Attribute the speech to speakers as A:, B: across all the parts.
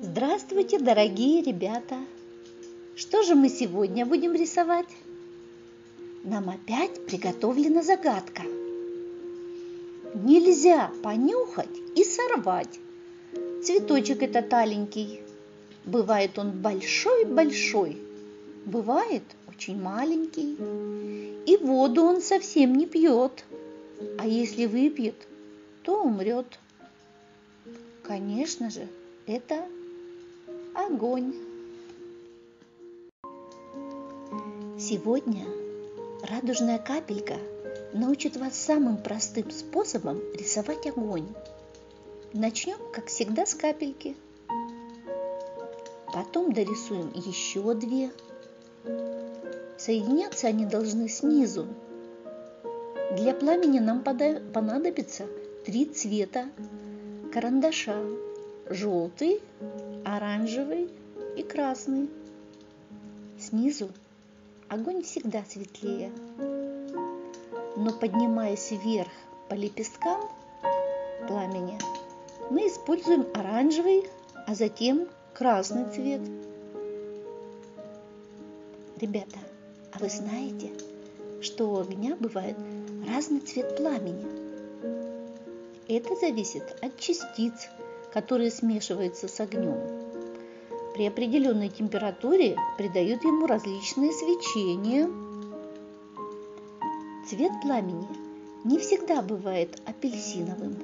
A: Здравствуйте, дорогие ребята! Что же мы сегодня будем рисовать? Нам опять приготовлена загадка. Нельзя понюхать и сорвать. Цветочек этот аленький. Бывает он большой-большой, бывает очень маленький. И воду он совсем не пьет, а если выпьет, то умрет. Конечно же, это огонь. Сегодня радужная капелька научит вас самым простым способом рисовать огонь. Начнем, как всегда, с капельки. Потом дорисуем еще 2. Соединяться они должны снизу. Для пламени нам понадобится 3 цвета карандаша: желтый, оранжевый и красный. Снизу огонь всегда светлее, но поднимаясь вверх по лепесткам пламени, мы используем оранжевый, а затем красный цвет. Ребята, а вы знаете, что у огня бывает разный цвет пламени? Это зависит от частиц, которые смешиваются с огнем. При определенной температуре придают ему различные свечения. Цвет пламени не всегда бывает апельсиновым.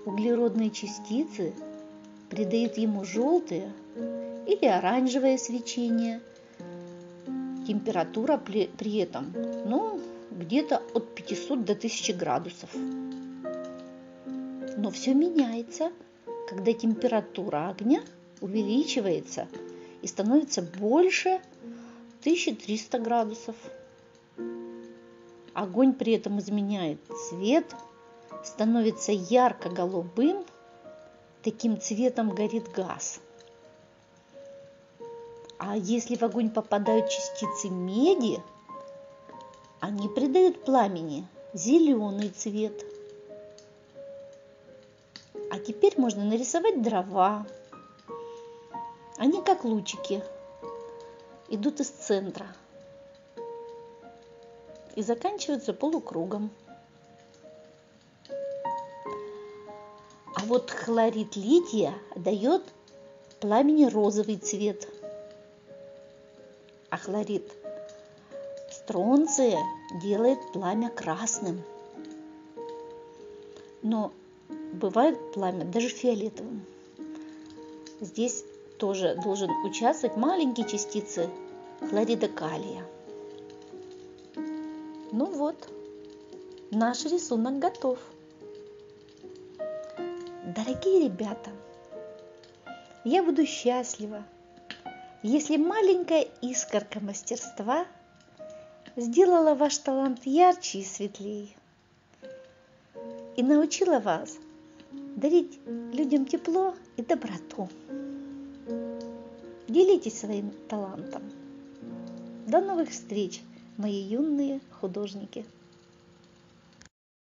A: Углеродные частицы придают ему желтое или оранжевое свечение. Температура при этом где-то от 500 до 1000 градусов. Но все меняется, когда температура огня увеличивается и становится больше 1300 градусов. Огонь при этом изменяет цвет, становится ярко-голубым, таким цветом горит газ. А если в огонь попадают частицы меди, они придают пламени зеленый цвет. А теперь можно нарисовать дрова. Они как лучики, идут из центра и заканчиваются полукругом. А вот хлорид лития дает пламени розовый цвет, а хлорид стронция делает пламя красным. Но бывает пламя даже фиолетовым. Здесь тоже должен участвовать маленькие частицы хлорида калия. Ну вот, наш рисунок готов. Дорогие ребята, я буду счастлива, если маленькая искорка мастерства сделала ваш талант ярче и светлее и научила вас дарить людям тепло и доброту. Делитесь своим талантом. До новых встреч, мои юные художники!